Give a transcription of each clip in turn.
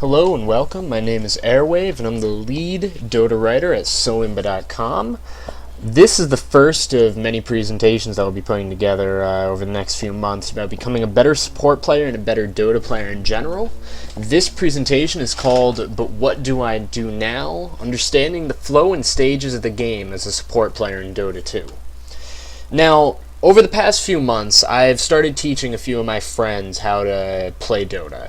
Hello and welcome. My name is Airwave and I'm the lead DotA writer at soimba.com. This is the first of many presentations that I'll be putting together over the next few months about becoming a better support player and a better DotA player in general. This presentation is called But What Do I Do Now? Understanding the flow and stages of the game as a support player in Dota 2. Now, over the past few months, I've started teaching a few of my friends how to play Dota.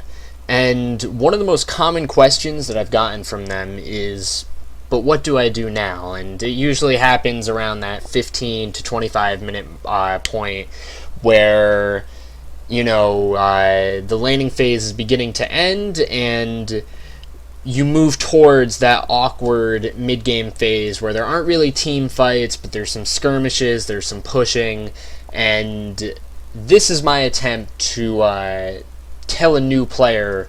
And one of the most common questions that I've gotten from them is, but what do I do now? And it usually happens around that 15 to 25 minute point where, the laning phase is beginning to end and you move towards that awkward mid-game phase where there aren't really team fights, but there's some skirmishes, there's some pushing, and this is my attempt to tell a new player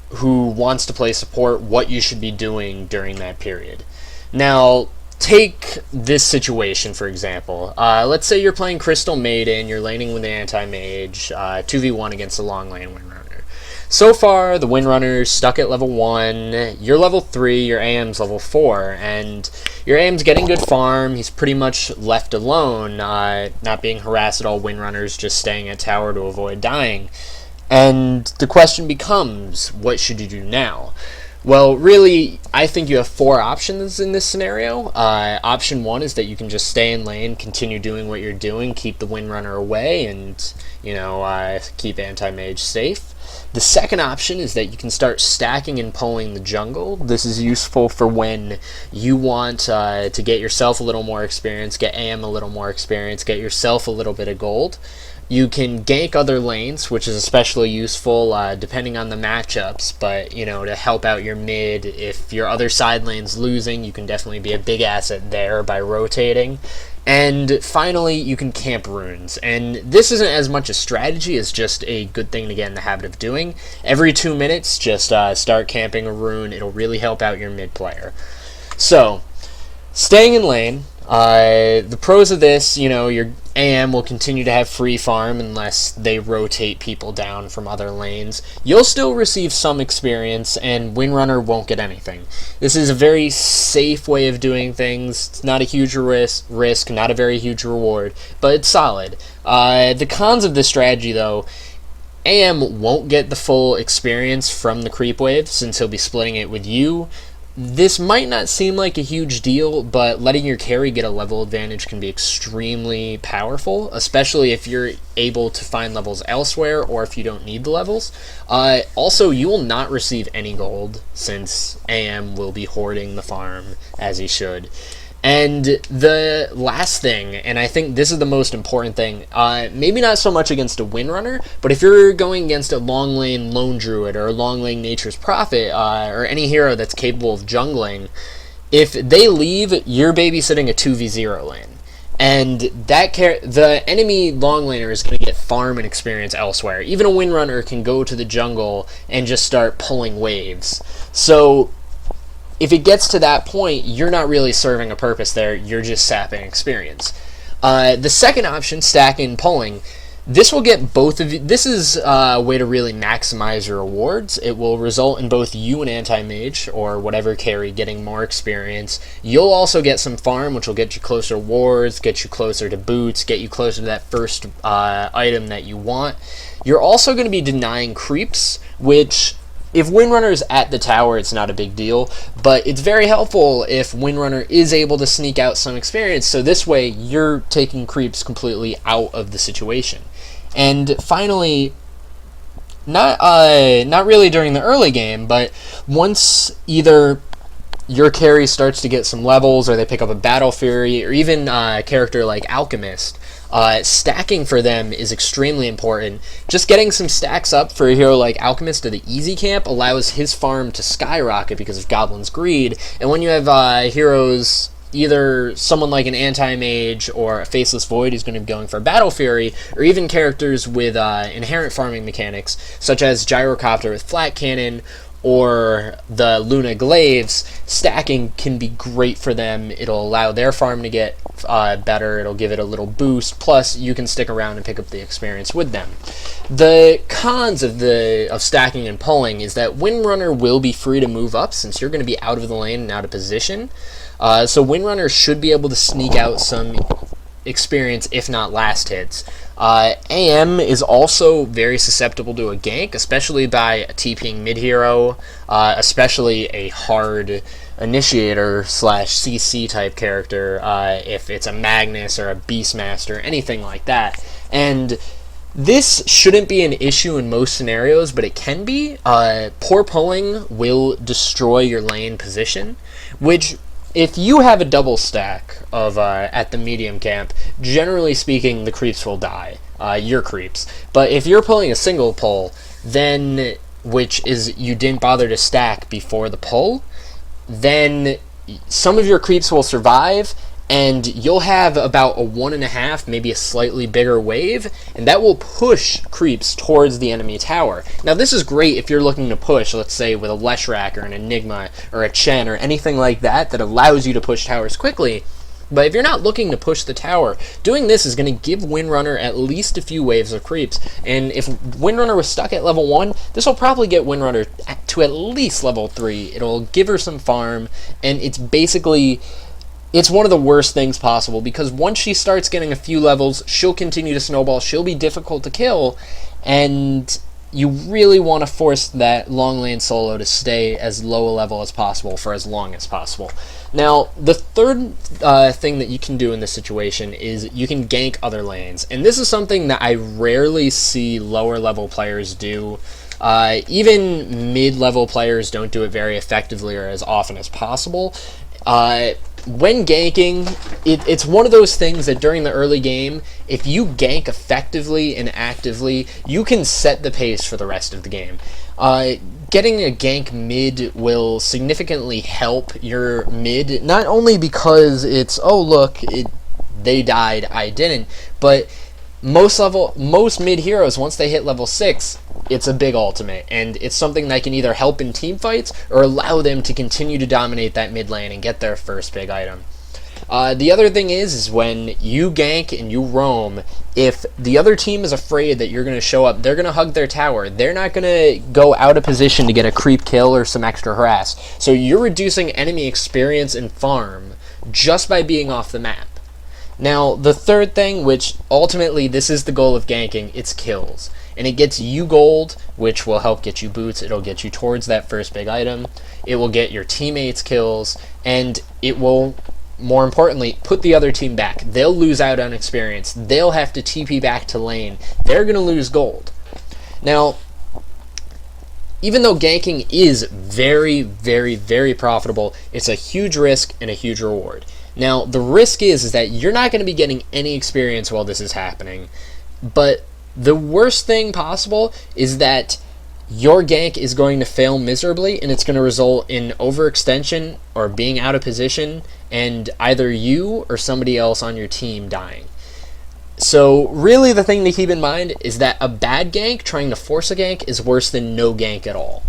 who wants to play support what you should be doing during that period. Now, take this situation for example. Let's say you're playing Crystal Maiden, you're laning with the anti-mage, 2v1 against the long lane Windrunner. So far, the Windrunner's stuck at level 1, you're level 3, your AM's level 4, and your AM's getting good farm, he's pretty much left alone, not being harassed at all, Windrunner's just staying at tower to avoid dying. And the question becomes, what should you do now? Well, really, I think you have four options in this scenario. Option one is that you can just stay in lane, continue doing what you're doing, keep the Windrunner away, and, keep anti-mage safe. The second option is that you can start stacking and pulling the jungle. This is useful for when you want to get yourself a little more experience, get AM a little more experience, get yourself a little bit of gold. You can gank other lanes, which is especially useful depending on the matchups, but, to help out your mid, if your other side lane's losing, you can definitely be a big asset there by rotating. And finally, you can camp runes. And this isn't as much a strategy as just a good thing to get in the habit of doing. Every 2 minutes, just start camping a rune. It'll really help out your mid player. So, staying in lane. The pros of this, your AM will continue to have free farm unless they rotate people down from other lanes. You'll still receive some experience, and Windrunner won't get anything. This is a very safe way of doing things. It's not a huge risk, not a very huge reward, but it's solid. The cons of this strategy, though, AM won't get the full experience from the creep wave since he'll be splitting it with you. This might not seem like a huge deal, but letting your carry get a level advantage can be extremely powerful, especially if you're able to find levels elsewhere or if you don't need the levels. Also, you will not receive any gold since AM will be hoarding the farm as he should. And the last thing, and I think this is the most important thing, maybe not so much against a Windrunner, but if you're going against a long lane Lone Druid or a long lane Nature's Prophet, or any hero that's capable of jungling, if they leave, you're babysitting a 2v0 lane. And the enemy long laner is going to get farm and experience elsewhere. Even a Windrunner can go to the jungle and just start pulling waves. So if it gets to that point, you're not really serving a purpose there, you're just sapping experience. The second option, stacking and pulling, this will get both of you. This is a way to really maximize your rewards. It will result in both you and anti-mage, or whatever carry, getting more experience. You'll also get some farm, which will get you closer to wards, get you closer to boots, get you closer to that first item that you want. You're also going to be denying creeps, which, if Windrunner is at the tower, it's not a big deal, but it's very helpful if Windrunner is able to sneak out some experience, so this way you're taking creeps completely out of the situation. And finally, not really during the early game, but once either your carry starts to get some levels, or they pick up a Battle Fury, or even a character like Alchemist, stacking for them is extremely important. Just getting some stacks up for a hero like Alchemist to the easy camp allows his farm to skyrocket because of Goblin's Greed, and when you have heroes, either someone like an anti-mage or a Faceless Void who's going to be going for Battle Fury, or even characters with inherent farming mechanics, such as Gyrocopter with Flat Cannon, or the Luna Glaives, stacking can be great for them. It'll allow their farm to get better. It'll give it a little boost. Plus, you can stick around and pick up the experience with them. The cons of stacking and pulling is that Windrunner will be free to move up since you're going to be out of the lane and out of position. So Windrunner should be able to sneak out some experience, if not last hits. AM is also very susceptible to a gank, especially by TPing mid-hero, especially a hard initiator / CC type character, if it's a Magnus or a Beastmaster, anything like that. And this shouldn't be an issue in most scenarios, but it can be. Poor pulling will destroy your lane position, which, if you have a double stack of at the medium camp, generally speaking, the creeps will die. Your creeps. But if you're pulling a single pull, then, which is you didn't bother to stack before the pull, then some of your creeps will survive, and you'll have about a 1.5, maybe a slightly bigger wave, and that will push creeps towards the enemy tower. Now, this is great if you're looking to push, let's say, with a Leshrac or an Enigma or a Chen or anything like that that allows you to push towers quickly. But if you're not looking to push the tower, doing this is going to give Windrunner at least a few waves of creeps. And if Windrunner was stuck at level 1, this will probably get Windrunner to at least level 3. It'll give her some farm, and it's basically... it's one of the worst things possible, because once she starts getting a few levels, she'll continue to snowball, she'll be difficult to kill, and you really want to force that long lane solo to stay as low a level as possible for as long as possible. Now, the third thing that you can do in this situation is you can gank other lanes, and this is something that I rarely see lower level players do. Even mid-level players don't do it very effectively or as often as possible. When ganking, it's one of those things that during the early game, if you gank effectively and actively, you can set the pace for the rest of the game. Getting a gank mid will significantly help your mid, not only because it's, oh look, they died, I didn't, but most mid heroes, once they hit level 6, it's a big ultimate, and it's something that can either help in team fights or allow them to continue to dominate that mid lane and get their first big item. The other thing is when you gank and you roam, if the other team is afraid that you're going to show up, they're going to hug their tower. They're not going to go out of position to get a creep kill or some extra harass. So you're reducing enemy experience and farm just by being off the map. Now, the third thing, which ultimately this is the goal of ganking, it's kills. And it gets you gold, which will help get you boots. It'll get you towards that first big item. It will get your teammates kills, and it will, more importantly, put the other team back. They'll lose out on experience. They'll have to TP back to lane. They're going to lose gold. Now, even though ganking is very, very, very profitable, it's a huge risk and a huge reward. Now, the risk is that you're not going to be getting any experience while this is happening, but the worst thing possible is that your gank is going to fail miserably, and it's going to result in overextension or being out of position, and either you or somebody else on your team dying. So really the thing to keep in mind is that a bad gank trying to force a gank is worse than no gank at all.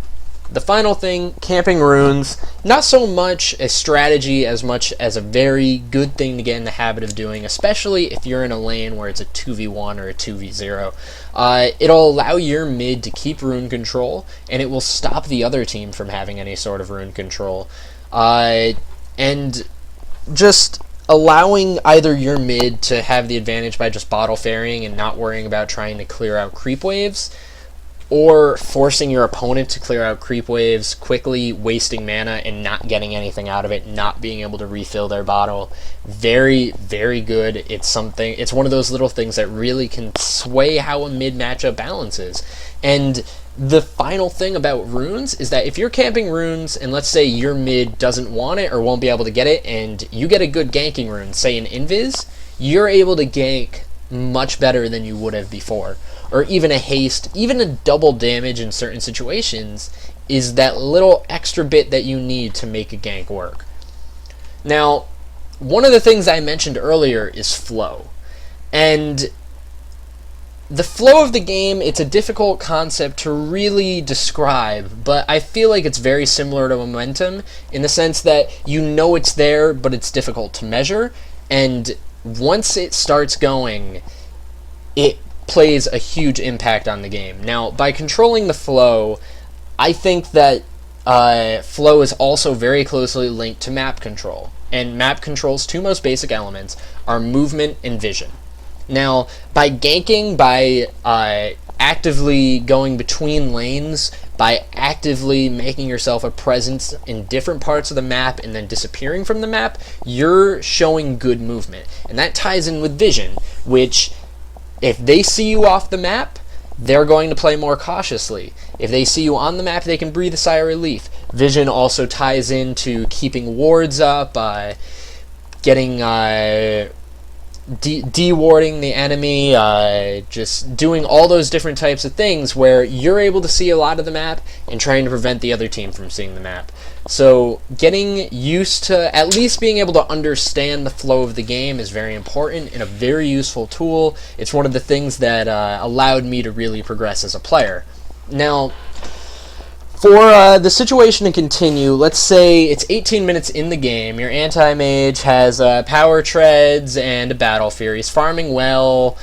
The final thing, camping runes, not so much a strategy as much as a very good thing to get in the habit of doing, especially if you're in a lane where it's a 2v1 or a 2v0. It'll allow your mid to keep rune control, and it will stop the other team from having any sort of rune control. And just allowing either your mid to have the advantage by just bottle ferrying and not worrying about trying to clear out creep waves, or forcing your opponent to clear out creep waves quickly, wasting mana and not getting anything out of it, not being able to refill their bottle. Very, very good. It's one of those little things that really can sway how a mid matchup balances. And the final thing about runes is that if you're camping runes and let's say your mid doesn't want it or won't be able to get it, and you get a good ganking rune, say an invis, you're able to gank much better than you would have before. Or even a haste, even a double damage in certain situations is that little extra bit that you need to make a gank work. Now, one of the things I mentioned earlier is flow. And the flow of the game, it's a difficult concept to really describe, but I feel like it's very similar to momentum in the sense that you know it's there, but it's difficult to measure, and once it starts going, it plays a huge impact on the game. Now, by controlling the flow, I think that flow is also very closely linked to map control, and map control's two most basic elements are movement and vision. Now, by ganking, by actively going between lanes, by actively making yourself a presence in different parts of the map and then disappearing from the map, you're showing good movement. And that ties in with vision, which, if they see you off the map, they're going to play more cautiously. If they see you on the map, they can breathe a sigh of relief. Vision also ties into keeping wards up, getting de-warding the enemy, just doing all those different types of things where you're able to see a lot of the map and trying to prevent the other team from seeing the map. So getting used to at least being able to understand the flow of the game is very important and a very useful tool. It's one of the things that allowed me to really progress as a player. Now, for the situation to continue, let's say it's 18 minutes in the game, your anti-mage has power treads and a battle fear. He's farming well,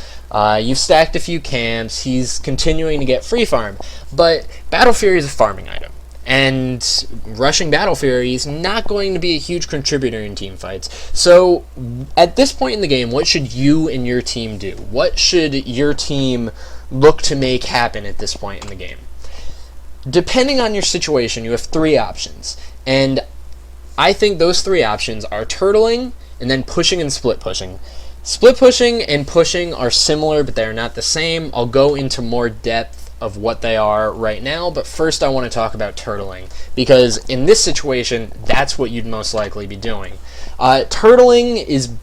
you've stacked a few camps, he's continuing to get free farm, but battle fury is a farming item, and rushing battle fury is not going to be a huge contributor in team fights. So at this point in the game, what should you and your team do? What should your team look to make happen at this point in the game? Depending on your situation, you have three options, and I think those three options are turtling, and then pushing and split pushing. Split pushing and pushing are similar, but they're not the same. I'll go into more depth of what they are right now, but first I want to talk about turtling, because in this situation, that's what you'd most likely be doing. Turtling is,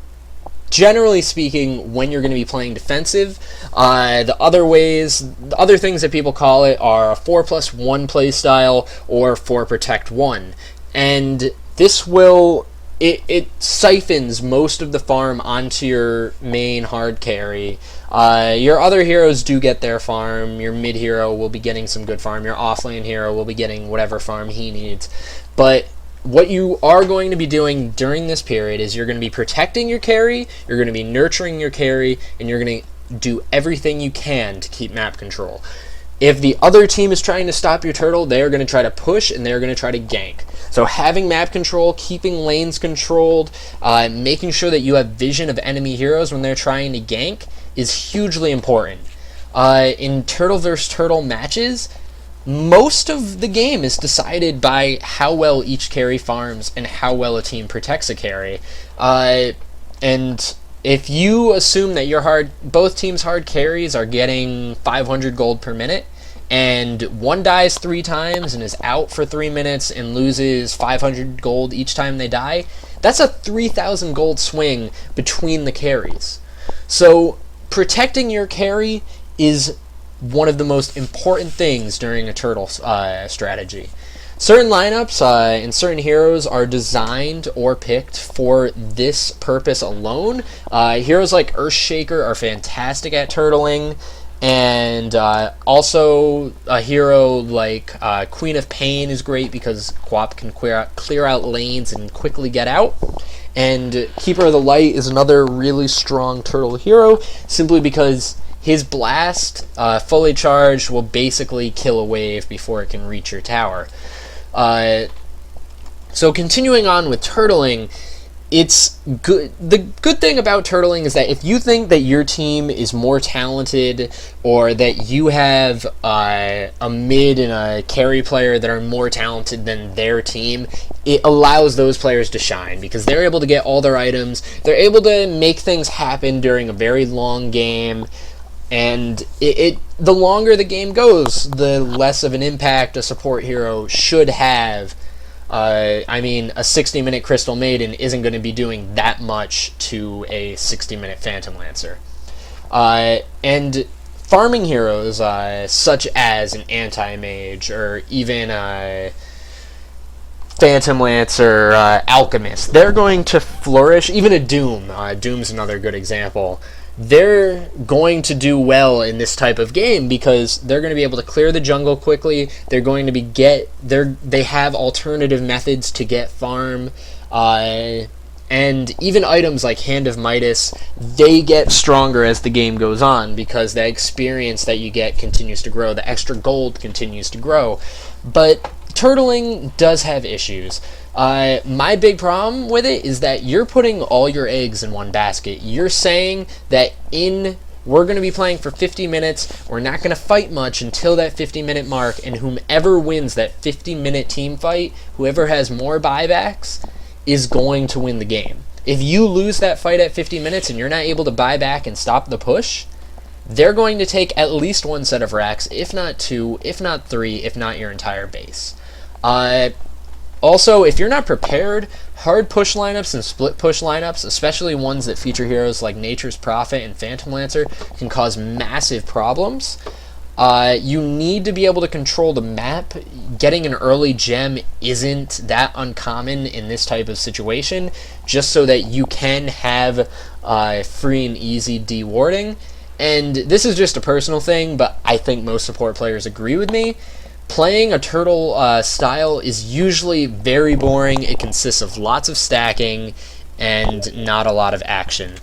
generally speaking, when you're going to be playing defensive. The other things that people call it are a 4+1 play style or 4 protect 1, and this will it siphons most of the farm onto your main hard carry. Your other heroes do get their farm. Your mid hero will be getting some good farm. Your offlane hero will be getting whatever farm he needs, but what you are going to be doing during this period is you're going to be protecting your carry, you're going to be nurturing your carry, and you're going to do everything you can to keep map control. If the other team is trying to stop your turtle, they are going to try to push and they're going to try to gank. So having map control, keeping lanes controlled, making sure that you have vision of enemy heroes when they're trying to gank is hugely important. In turtle versus turtle matches, most of the game is decided by how well each carry farms and how well a team protects a carry. And if you assume that both teams' hard carries are getting 500 gold per minute, and one dies 3 times and is out for 3 minutes and loses 500 gold each time they die, that's a 3,000 gold swing between the carries. So protecting your carry is one of the most important things during a turtle strategy. Certain lineups and certain heroes are designed or picked for this purpose alone. Heroes like Earthshaker are fantastic at turtling, and also a hero like Queen of Pain is great because Quap can clear out lanes and quickly get out. And Keeper of the Light is another really strong turtle hero, simply because his blast, fully charged, will basically kill a wave before it can reach your tower. So continuing on with turtling, it's good. The good thing about turtling is that if you think that your team is more talented, or that you have a mid and a carry player that are more talented than their team, it allows those players to shine because they're able to get all their items. They're able to make things happen during a very long game. And the longer the game goes, the less of an impact a support hero should have. I mean, a 60-minute Crystal Maiden isn't going to be doing that much to a 60-minute Phantom Lancer. And farming heroes, such as an Anti-Mage, or even Phantom Lancer, Alchemist, they're going to flourish. Even a Doom. Doom's another good example. they're going to do well in this type of game because they're going to be able to clear the jungle quickly. They're going to they have alternative methods to get farm, and even items like Hand of Midas, they get stronger as the game goes on because the experience that you get continues to grow, the extra gold continues to grow. But turtling does have issues. My big problem with it is that you're putting all your eggs in one basket. You're saying that we're going to be playing for 50 minutes, we're not going to fight much until that 50-minute mark, and whomever wins that 50-minute team fight, whoever has more buybacks, is going to win the game. If you lose that fight at 50 minutes and you're not able to buy back and stop the push, they're going to take at least one set of racks, if not two, if not three, if not your entire base. Also, if you're not prepared, hard push lineups and split push lineups, especially ones that feature heroes like Nature's Prophet and Phantom Lancer, can cause massive problems. You need to be able to control the map. Getting an early gem isn't that uncommon in this type of situation, just so that you can have free and easy dewarding. And this is just a personal thing, but I think most support players agree with me. Playing a turtle style is usually very boring. It consists of lots of stacking and not a lot of action.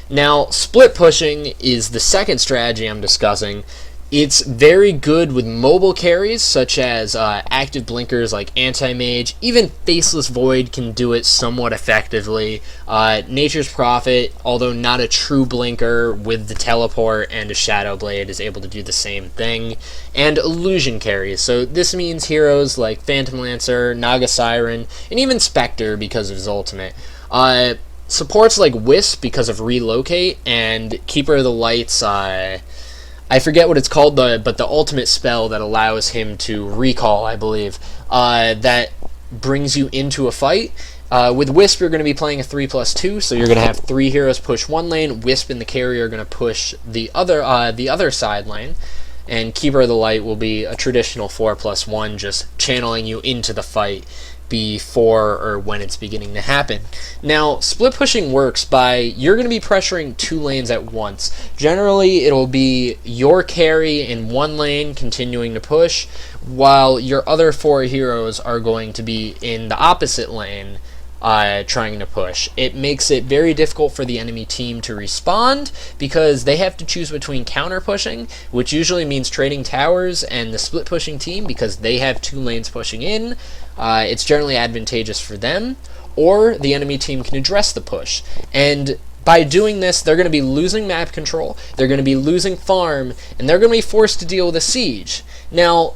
Now, split pushing is the second strategy I'm discussing. It's very good with mobile carries such as active blinkers like Anti-Mage. Even Faceless Void can do it somewhat effectively. Nature's Prophet, although not a true blinker, with the teleport and a Shadow Blade is able to do the same thing. And illusion carries. So this means heroes like Phantom Lancer, Naga Siren, and even Spectre because of his ultimate. Supports like Wisp because of Relocate, and Keeper of the Lights, I forget what it's called, but the ultimate spell that allows him to recall, I believe, that brings you into a fight. With Wisp, you're going to be playing a 3+2, so you're going to have 3 heroes push one lane. Wisp and the carrier are going to push the other side lane, and Keeper of the Light will be a traditional 4+1, just channeling you into the fight before or when it's beginning to happen. Now, split pushing works by you're going to be pressuring 2 lanes at once. Generally, it'll be your carry in one lane continuing to push, while your other 4 heroes are going to be in the opposite lane trying to push. It makes it very difficult for the enemy team to respond because they have to choose between counter pushing, which usually means trading towers, and the split pushing team, because they have 2 lanes pushing in, it's generally advantageous for them, or the enemy team can address the push. And by doing this, they're going to be losing map control, they're going to be losing farm, and they're going to be forced to deal with a siege. Now,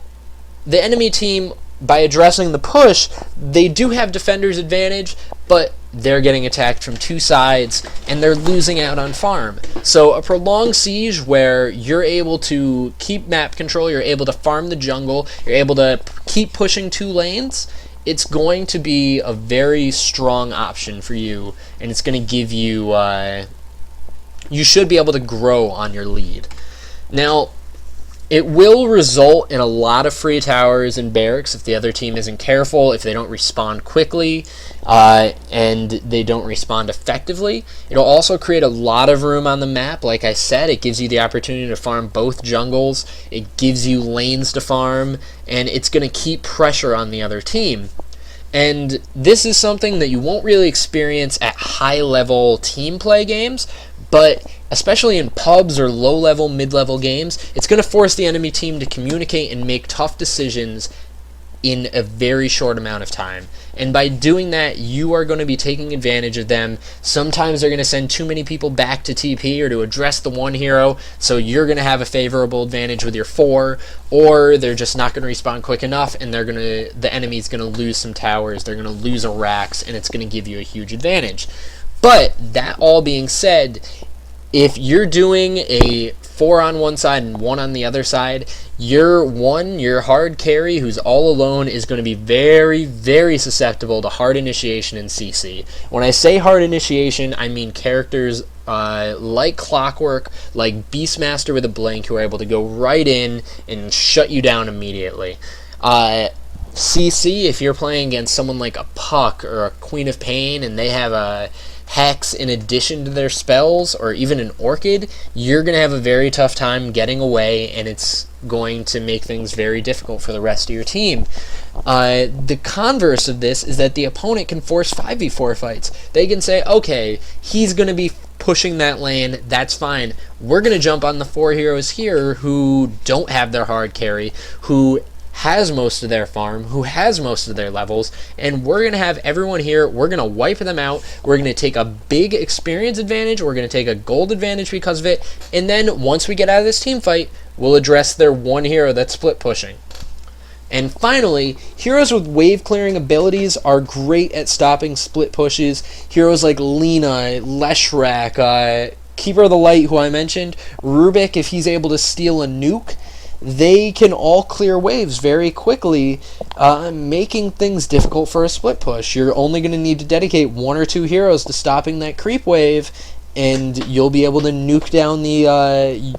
the enemy team, by addressing the push, they do have defender's advantage, but they're getting attacked from 2 sides, and they're losing out on farm. So a prolonged siege where you're able to keep map control, you're able to farm the jungle, you're able to keep pushing 2 lanes, it's going to be a very strong option for you, and it's going to give you, you should be able to grow on your lead. Now, it will result in a lot of free towers and barracks if the other team isn't careful, if they don't respond quickly, and they don't respond effectively. It'll also create a lot of room on the map. Like I said, it gives you the opportunity to farm both jungles, it gives you lanes to farm, and it's going to keep pressure on the other team. And this is something that you won't really experience at high-level team play games, but especially in pubs or low-level, mid-level games, it's going to force the enemy team to communicate and make tough decisions in a very short amount of time. And by doing that, you are going to be taking advantage of them. Sometimes they're going to send too many people back to TP or to address the one hero, so you're going to have a favorable advantage with your 4, or they're just not going to respond quick enough, and the enemy's going to lose some towers, they're going to lose a racks, and it's going to give you a huge advantage. But that all being said, if you're doing a 4 on one side and 1 on the other side, your hard carry who's all alone is going to be very, very susceptible to hard initiation and CC. When I say hard initiation, I mean characters like Clockwork, like Beastmaster with a blink, who are able to go right in and shut you down immediately. CC, if you're playing against someone like a Puck or a Queen of Pain and they have Hex in addition to their spells, or even an Orchid, you're going to have a very tough time getting away, and it's going to make things very difficult for the rest of your team. The converse of this is that the opponent can force 5v4 fights. They can say, okay, he's going to be pushing that lane, that's fine. We're going to jump on the 4 heroes here who don't have their hard carry, who has most of their farm, who has most of their levels, and we're going to have everyone here, we're going to wipe them out, we're going to take a big experience advantage, we're going to take a gold advantage because of it, and then once we get out of this team fight, we'll address their one hero that's split pushing. And finally, heroes with wave clearing abilities are great at stopping split pushes. Heroes like Lena, Leshrac, Keeper of the Light, who I mentioned, Rubik, if he's able to steal a nuke, they can all clear waves very quickly, making things difficult for a split push. You're only going to need to dedicate 1 or 2 heroes to stopping that creep wave, and you'll be able to nuke down the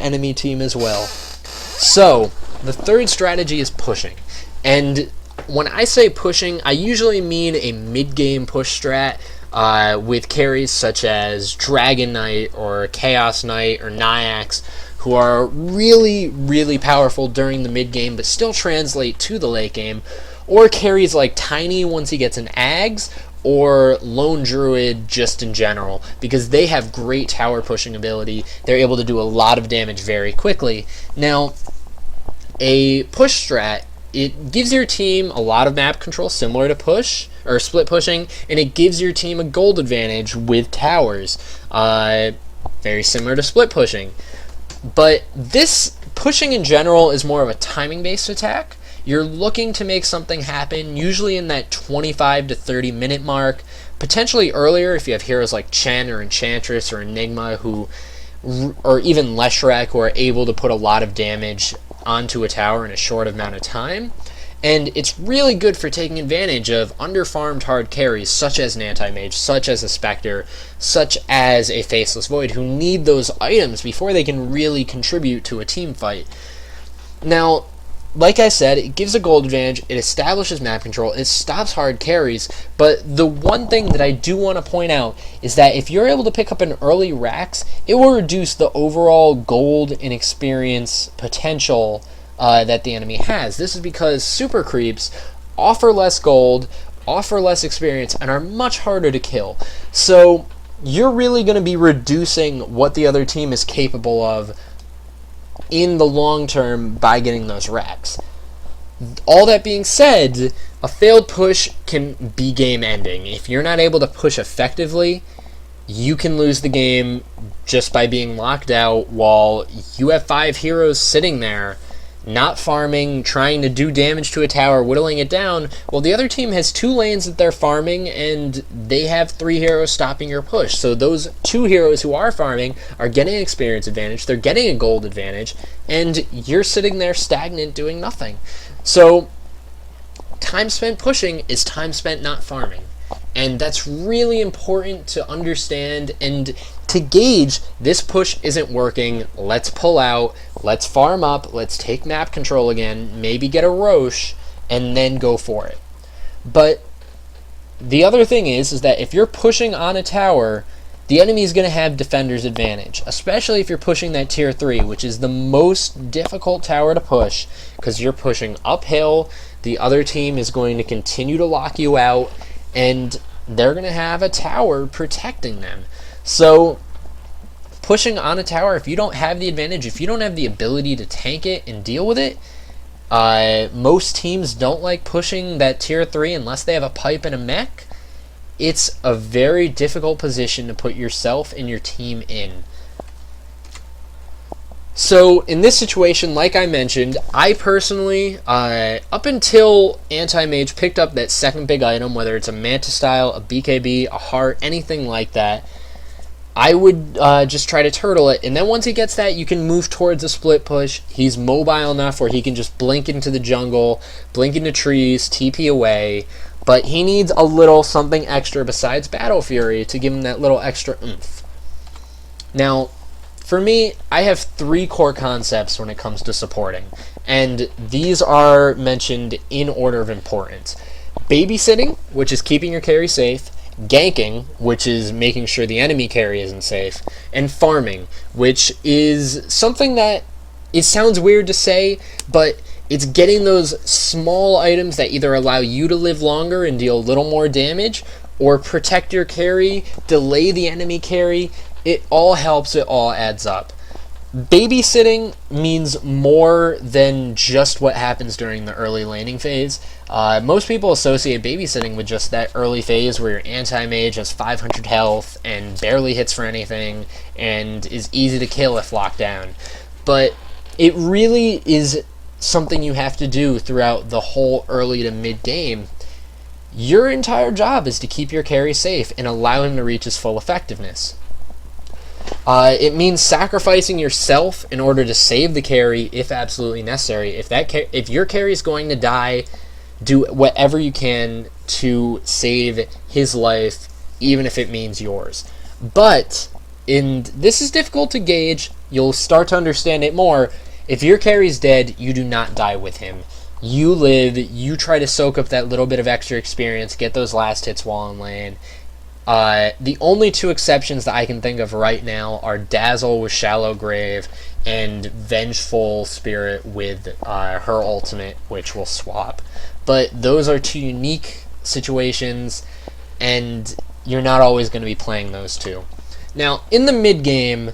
enemy team as well. So, the third strategy is pushing. And when I say pushing, I usually mean a mid-game push strat with carries such as Dragon Knight or Chaos Knight or Nyax, who are really, really powerful during the mid-game but still translate to the late game, or carries like Tiny once he gets an Ags, or Lone Druid just in general, because they have great tower pushing ability. They're able to do a lot of damage very quickly. Now, a push strat, it gives your team a lot of map control similar to push or split pushing, and it gives your team a gold advantage with towers, very similar to split pushing. But this pushing in general is more of a timing based attack. You're looking to make something happen, usually in that 25 to 30 minute mark, potentially earlier if you have heroes like Chen or Enchantress or Enigma, who, or even Leshrac, who are able to put a lot of damage onto a tower in a short amount of time. And it's really good for taking advantage of underfarmed hard carries such as an Anti-Mage, such as a Spectre, such as a Faceless Void, who need those items before they can really contribute to a team fight. Now, like I said, it gives a gold advantage, it establishes map control, it stops hard carries, but the one thing that I do want to point out is that if you're able to pick up an early Rax, it will reduce the overall gold and experience potential that the enemy has. This is because super creeps offer less gold, offer less experience, and are much harder to kill. So you're really going to be reducing what the other team is capable of in the long term by getting those racks. All that being said, a failed push can be game ending. If you're not able to push effectively, you can lose the game just by being locked out while you have 5 heroes sitting there not farming, trying to do damage to a tower, whittling it down, while the other team has 2 lanes that they're farming and they have 3 heroes stopping your push. So those 2 heroes who are farming are getting an experience advantage, they're getting a gold advantage, and you're sitting there stagnant doing nothing. So time spent pushing is time spent not farming. And that's really important to understand and to gauge. This push isn't working, let's pull out, let's farm up, let's take map control again, maybe get a Roche, and then go for it. But the other thing is that if you're pushing on a tower, the enemy is going to have defender's advantage, especially if you're pushing that tier 3, which is the most difficult tower to push, because you're pushing uphill, the other team is going to continue to lock you out, and they're going to have a tower protecting them. So pushing on a tower, if you don't have the advantage, if you don't have the ability to tank it and deal with it, most teams don't like pushing that tier 3 unless they have a pipe and a mech. It's a very difficult position to put yourself and your team in. So in this situation, like I mentioned, I personally, up until Anti-Mage picked up that second big item, whether it's a Mantis Style, a BKB, a Heart, anything like that, I would just try to turtle it, and then once he gets that, you can move towards a split push. He's mobile enough where he can just blink into the jungle, blink into trees, TP away, but he needs a little something extra besides Battle Fury to give him that little extra oomph. Now, for me, I have 3 core concepts when it comes to supporting, and these are mentioned in order of importance. Babysitting, which is keeping your carry safe, ganking, which is making sure the enemy carry isn't safe, and farming, which is something that it sounds weird to say, but it's getting those small items that either allow you to live longer and deal a little more damage, or protect your carry, delay the enemy carry. It all helps, it all adds up. Babysitting means more than just what happens during the early laning phase. Most people associate babysitting with just that early phase where your anti-mage has 500 health and barely hits for anything and is easy to kill if locked down. But it really is something you have to do throughout the whole early to mid game. Your entire job is to keep your carry safe and allow him to reach his full effectiveness. It means sacrificing yourself in order to save the carry if absolutely necessary. If your carry is going to die, do whatever you can to save his life, even if it means yours. But, and this is difficult to gauge, you'll start to understand it more. If your carry's dead, you do not die with him. You live, you try to soak up that little bit of extra experience, get those last hits while in lane. The only two exceptions that I can think of right now are Dazzle with Shallow Grave and Vengeful Spirit with her ultimate, which will swap. But those are two unique situations, and you're not always going to be playing those two. Now, in the mid-game,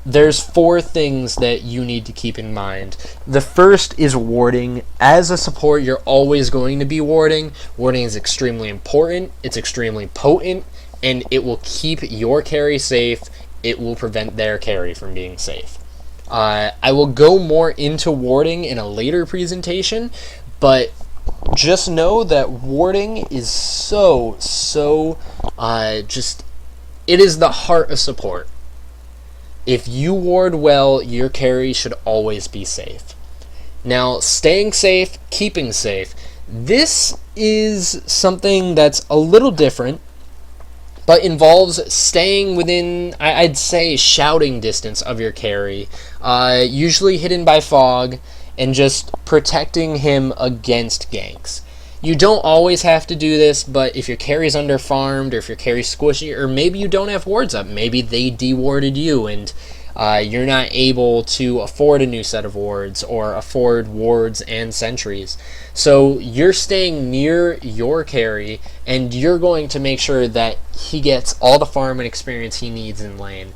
there's 4 things that you need to keep in mind. The first is warding. As a support, you're always going to be warding. Warding is extremely important, it's extremely potent, and it will keep your carry safe. It will prevent their carry from being safe. I will go more into warding in a later presentation, but just know that warding is it is the heart of support. If you ward well, your carry should always be safe. Now, staying safe, keeping safe. This is something that's a little different, but involves staying within, I'd say, shouting distance of your carry, usually hidden by fog, and just protecting him against ganks. You don't always have to do this, but if your carry's under-farmed, or if your carry's squishy, or maybe you don't have wards up, maybe they de-warded you, and you're not able to afford a new set of wards, or afford wards and sentries. So you're staying near your carry, and you're going to make sure that he gets all the farm and experience he needs in lane.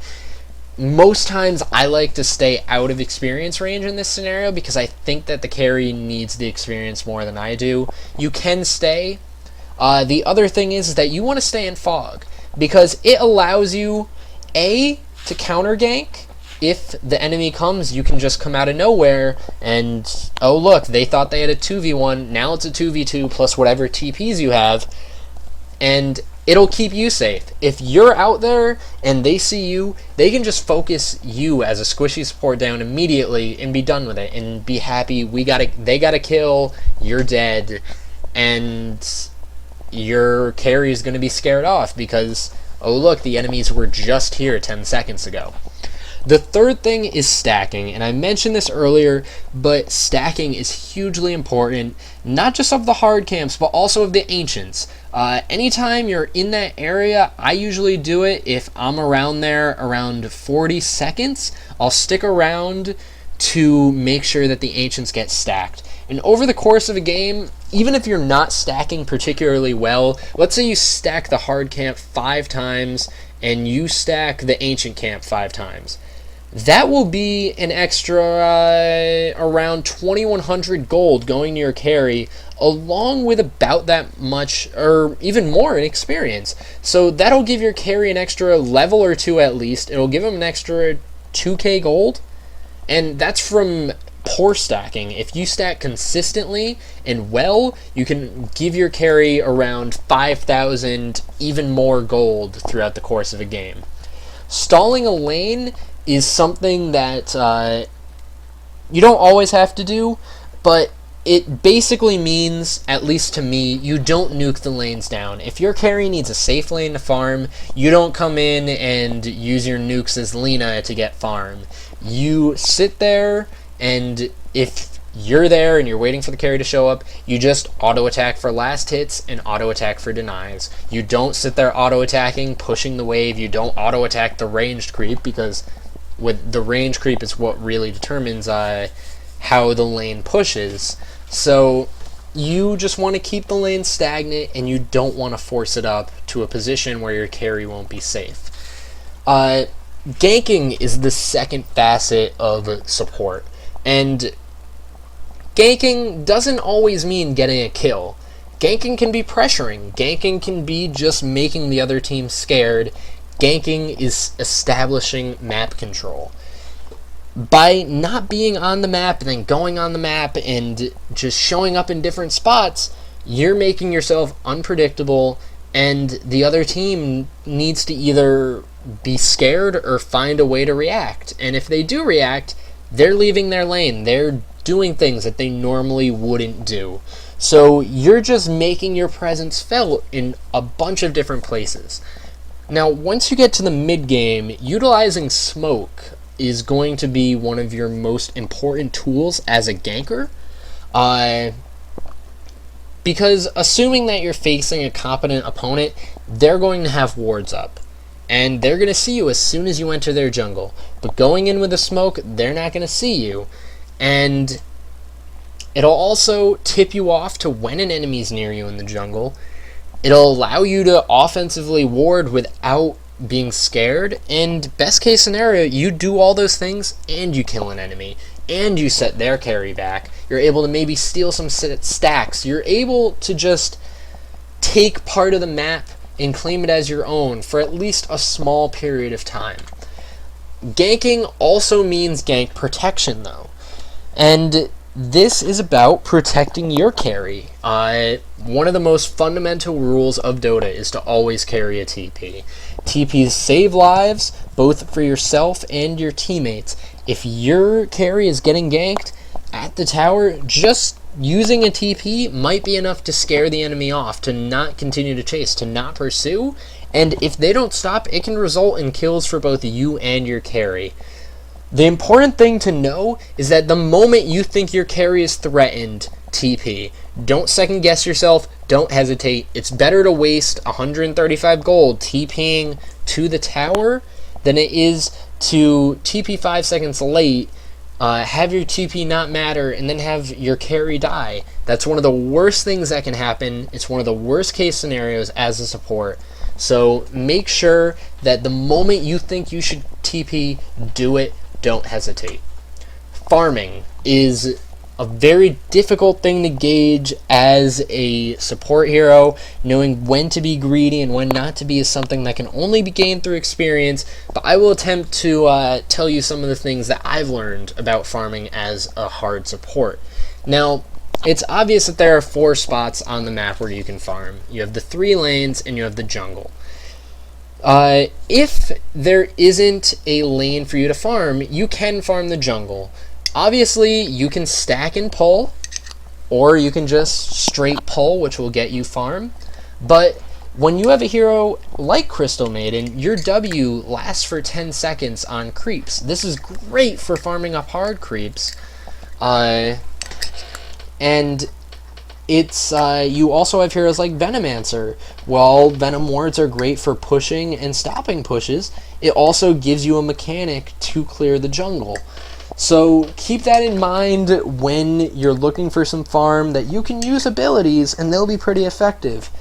Most times I like to stay out of experience range in this scenario because I think that the carry needs the experience more than I do. You can stay. The other thing is that you want to stay in fog because it allows you, A, to counter gank. If the enemy comes, you can just come out of nowhere and, oh look, they thought they had a 2v1, now it's a 2v2 plus whatever TPs you have, and it'll keep you safe. If you're out there and they see you, they can just focus you as a squishy support down immediately and be done with it and be happy. They got a kill, you're dead, and your carry is going to be scared off because, oh look, the enemies were just here 10 seconds ago. The third thing is stacking, and I mentioned this earlier, but stacking is hugely important, not just of the hard camps, but also of the ancients. Anytime you're in that area, I usually do it if I'm around there around 40 seconds. I'll stick around to make sure that the ancients get stacked. And over the course of a game, even if you're not stacking particularly well, let's say you stack the hard camp 5 times and you stack the ancient camp 5 times. That will be an extra around 2,100 gold going to your carry, along with about that much, or even more, in experience. So that'll give your carry an extra level or 2 at least. It'll give him an extra 2k gold, and that's from poor stacking. If you stack consistently and well, you can give your carry around 5,000, even more gold throughout the course of a game. Stalling a lane is something that you don't always have to do, but it basically means, at least to me, you don't nuke the lanes down. If your carry needs a safe lane to farm, you don't come in and use your nukes as Lina to get farm. You sit there, and if you're there and you're waiting for the carry to show up, you just auto attack for last hits and auto attack for denies. You don't sit there auto attacking, pushing the wave. You don't auto attack the ranged creep, because with the range creep is what really determines how the lane pushes. So you just want to keep the lane stagnant, and you don't want to force it up to a position where your carry won't be safe. Ganking is the second facet of support, and ganking doesn't always mean getting a kill. Ganking can be pressuring. Ganking can be just making the other team scared. Ganking is establishing map control. By not being on the map and then going on the map and just showing up in different spots, you're making yourself unpredictable, and the other team needs to either be scared or find a way to react. And if they do react, they're leaving their lane. They're doing things that they normally wouldn't do. So you're just making your presence felt in a bunch of different places. Now, once you get to the mid game, utilizing smoke is going to be one of your most important tools as a ganker. Because assuming that you're facing a competent opponent, they're going to have wards up, and they're going to see you as soon as you enter their jungle. But going in with a smoke, they're not going to see you, and it'll also tip you off to when an enemy's near you in the jungle. It'll allow you to offensively ward without being scared, and best case scenario, you do all those things and you kill an enemy, and you set their carry back. You're able to maybe steal some stacks. You're able to just take part of the map and claim it as your own for at least a small period of time. Ganking also means gank protection, though, and this is about protecting your carry. One of the most fundamental rules of Dota is to always carry a TP. TPs save lives, both for yourself and your teammates. If your carry is getting ganked at the tower, just using a TP might be enough to scare the enemy off, to not continue to chase, to not pursue, and if they don't stop, it can result in kills for both you and your carry. The important thing to know is that the moment you think your carry is threatened, TP. Don't second guess yourself, don't hesitate. It's better to waste 135 gold TPing to the tower than it is to TP 5 seconds late, have your TP not matter, and then have your carry die. That's one of the worst things that can happen. It's one of the worst case scenarios as a support. So make sure that the moment you think you should TP, do it. Don't hesitate. Farming is a very difficult thing to gauge as a support hero. Knowing when to be greedy and when not to be is something that can only be gained through experience, but I will attempt to tell you some of the things that I've learned about farming as a hard support. Now, it's obvious that there are 4 spots on the map where you can farm. You have the 3 lanes and you have the jungle. If there isn't a lane for you to farm, you can farm the jungle. Obviously, you can stack and pull, or you can just straight pull, which will get you farm. But when you have a hero like Crystal Maiden, your W lasts for 10 seconds on creeps. This is great for farming up hard creeps. And it's you also have heroes like Venomancer. While Venom wards are great for pushing and stopping pushes, it also gives you a mechanic to clear the jungle. So keep that in mind when you're looking for some farm, that you can use abilities and they'll be pretty effective.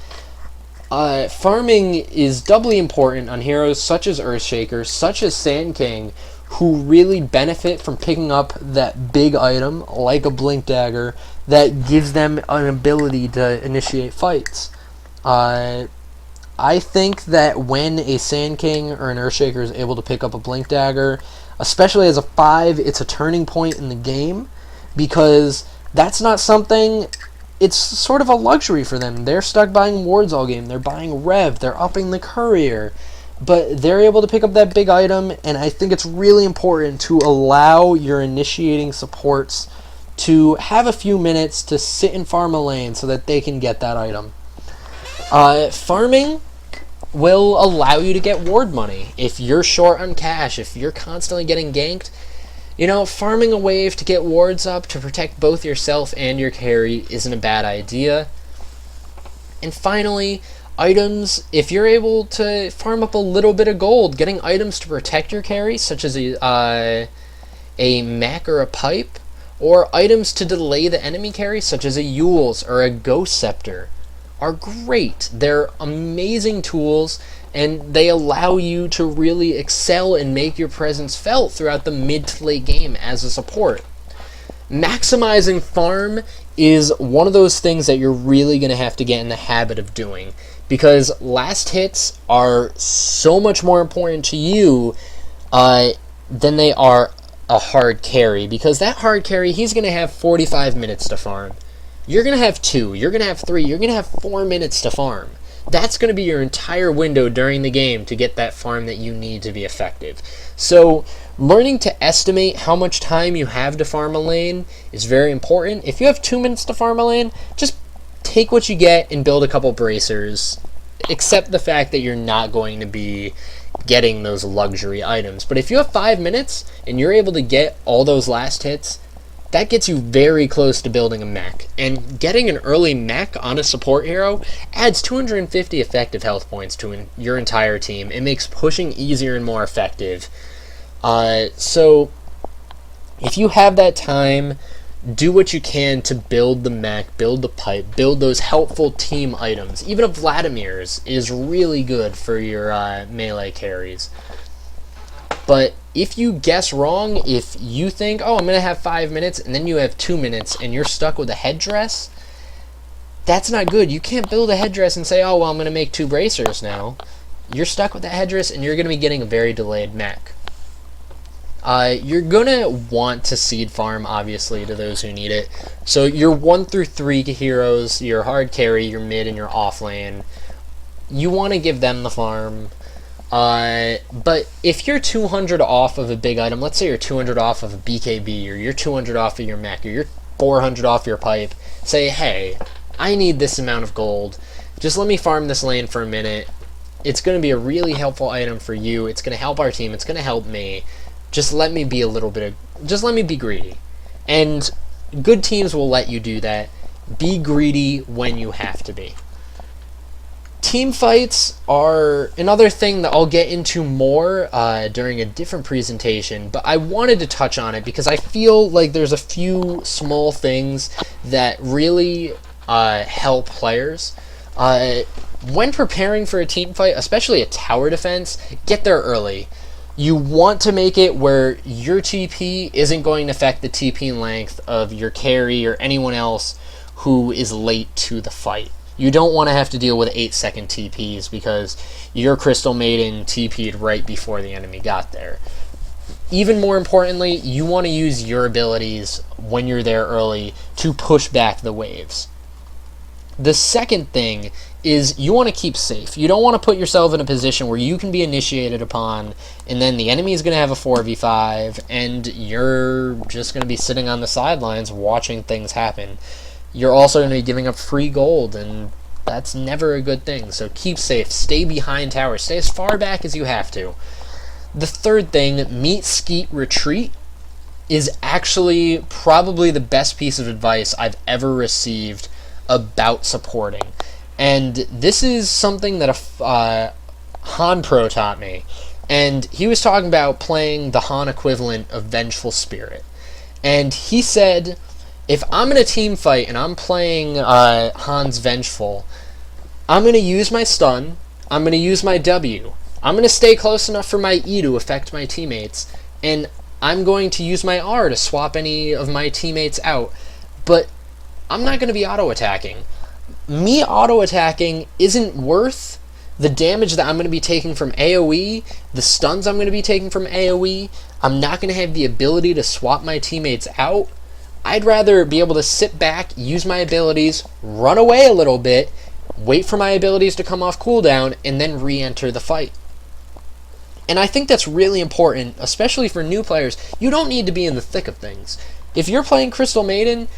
Farming is doubly important on heroes such as Earthshaker, such as Sand King, who really benefit from picking up that big item like a Blink Dagger that gives them an ability to initiate fights. I think that when a Sand King or an Earthshaker is able to pick up a Blink Dagger, especially as a 5, it's a turning point in the game, because that's not something, it's sort of a luxury for them. They're stuck buying wards all game, they're buying Rev, they're upping the courier, but they're able to pick up that big item, and I think it's really important to allow your initiating supports to have a few minutes to sit and farm a lane so that they can get that item. Farming will allow you to get ward money. If you're short on cash, if you're constantly getting ganked, You know, farming a wave to get wards up to protect both yourself and your carry isn't a bad idea. And finally, items. If you're able to farm up a little bit of gold, getting items to protect your carry, such as a mech or a pipe, or items to delay the enemy carry, such as a Yule's or a Ghost Scepter, are great. They're amazing tools, and they allow you to really excel and make your presence felt throughout the mid to late game as a support. Maximizing farm is one of those things that you're really going to have to get in the habit of doing, because last hits are so much more important to you than they are a hard carry, because that hard carry, he's going to have 45 minutes to farm. You're going to have 2, you're going to have 3, you're going to have 4 minutes to farm. That's going to be your entire window during the game to get that farm that you need to be effective. So learning to estimate how much time you have to farm a lane is very important. If you have 2 minutes to farm a lane, just take what you get and build a couple bracers. Accept the fact that you're not going to be getting those luxury items. But if you have 5 minutes and you're able to get all those last hits, that gets you very close to building a mech. And getting an early mech on a support hero adds 250 effective health points to your entire team. It makes pushing easier and more effective. So if you have that time, do what you can to build the mech, build the pipe, build those helpful team items. Even a Vladimir's is really good for your melee carries. But if you guess wrong, if you think, oh, I'm going to have 5 minutes, and then you have 2 minutes, and you're stuck with a headdress, that's not good. You can't build a headdress and say, oh, well, I'm going to make 2 bracers now. You're stuck with that headdress, and you're going to be getting a very delayed mech. You're going to want to seed farm, obviously, to those who need it. So your 1 through 3 heroes, your hard carry, your mid, and your off lane, you want to give them the farm. But if you're 200 off of a big item, let's say you're 200 off of a BKB, or you're 200 off of your mech, or you're 400 off your pipe, say, hey, I need this amount of gold. Just let me farm this lane for a minute. It's going to be a really helpful item for you. It's going to help our team. It's going to help me. Just let me be just let me be greedy. And good teams will let you do that. Be greedy when you have to be. Team fights are another thing that I'll get into more during a different presentation, but I wanted to touch on it because I feel like there's a few small things that really help players. When preparing for a team fight, especially a tower defense, get there early. You want to make it where your TP isn't going to affect the TP length of your carry or anyone else who is late to the fight. You don't want to have to deal with 8-second TPs because your Crystal Maiden TP'd right before the enemy got there. Even more importantly, you want to use your abilities when you're there early to push back the waves. The second thing is you want to keep safe. You don't want to put yourself in a position where you can be initiated upon and then the enemy is going to have a 4v5 and you're just going to be sitting on the sidelines watching things happen. You're also going to be giving up free gold, and that's never a good thing. So keep safe. Stay behind towers. Stay as far back as you have to. The third thing, meet, skeet, retreat, is actually probably the best piece of advice I've ever received about supporting. And this is something that a Han Pro taught me. And he was talking about playing the Han equivalent of Vengeful Spirit. And he said, if I'm in a team fight and I'm playing Han's Vengeful, I'm going to use my stun, I'm going to use my W, I'm going to stay close enough for my E to affect my teammates, and I'm going to use my R to swap any of my teammates out, but I'm not going to be auto-attacking. Me auto-attacking isn't worth the damage that I'm going to be taking from AoE, the stuns I'm going to be taking from AoE. I'm not going to have the ability to swap my teammates out. I'd rather be able to sit back, use my abilities, run away a little bit, wait for my abilities to come off cooldown, and then re-enter the fight. And I think that's really important, especially for new players. You don't need to be in the thick of things. If you're playing Crystal Maiden,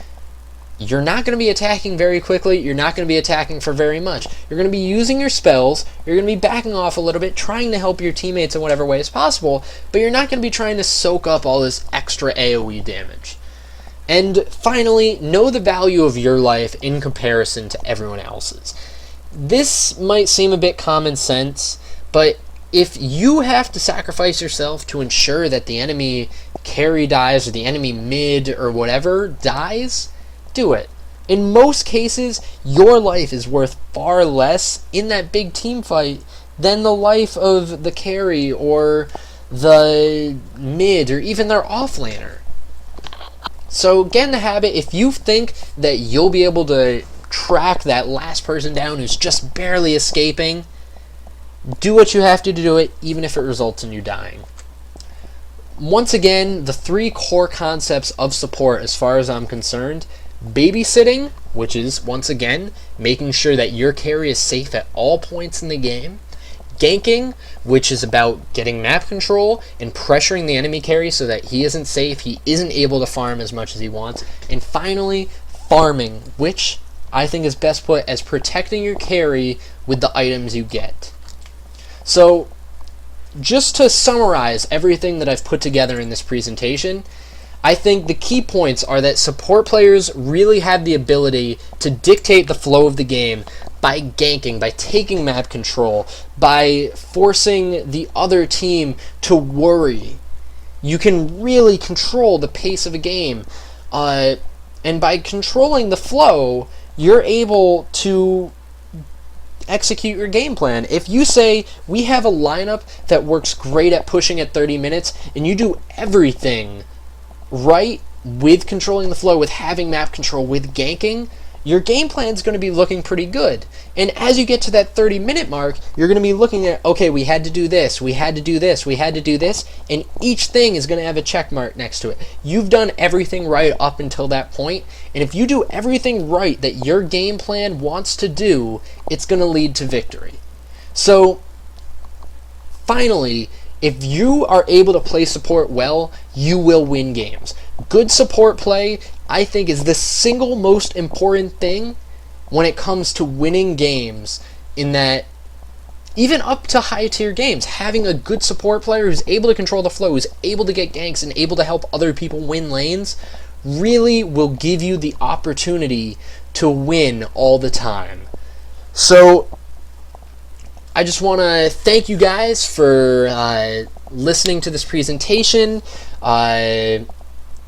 you're not going to be attacking very quickly. You're not going to be attacking for very much. You're going to be using your spells. You're going to be backing off a little bit, trying to help your teammates in whatever way is possible, but you're not going to be trying to soak up all this extra AoE damage. And finally, know the value of your life in comparison to everyone else's. This might seem a bit common sense, but if you have to sacrifice yourself to ensure that the enemy carry dies or the enemy mid or whatever dies, do it. In most cases, your life is worth far less in that big team fight than the life of the carry or the mid or even their offlaner. So get in the habit. If you think that you'll be able to track that last person down who's just barely escaping, do what you have to do it, even if it results in you dying. Once again, the 3 core concepts of support as far as I'm concerned: babysitting, which is, once again, making sure that your carry is safe at all points in the game; ganking, which is about getting map control and pressuring the enemy carry so that he isn't safe, he isn't able to farm as much as he wants; and finally, farming, which I think is best put as protecting your carry with the items you get. So, just to summarize everything that I've put together in this presentation, I think the key points are that support players really have the ability to dictate the flow of the game by ganking, by taking map control, by forcing the other team to worry. You can really control the pace of a game, and by controlling the flow, you're able to execute your game plan. If you say, we have a lineup that works great at pushing at 30 minutes, and you do everything right with controlling the flow, with having map control, with ganking, your game plan is going to be looking pretty good. And as you get to that 30-minute mark, you're going to be looking at, okay, we had to do this, we had to do this, we had to do this, and each thing is going to have a check mark next to it. You've done everything right up until that point, and if you do everything right that your game plan wants to do, it's going to lead to victory. So, finally, if you are able to play support well, you will win games. Good support play, I think, is the single most important thing when it comes to winning games, in that even up to high tier games, having a good support player who's able to control the flow, who's able to get ganks and able to help other people win lanes, really will give you the opportunity to win all the time. So I just want to thank you guys for listening to this presentation.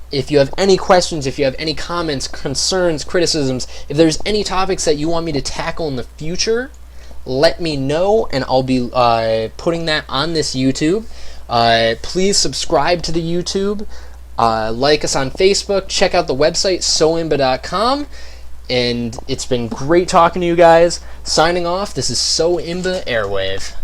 If you have any questions, if you have any comments, concerns, criticisms, if there's any topics that you want me to tackle in the future, let me know, and I'll be putting that on this YouTube. Please subscribe to the YouTube, like us on Facebook, check out the website, soimba.com, and it's been great talking to you guys. Signing off, this is So Imba Airwave.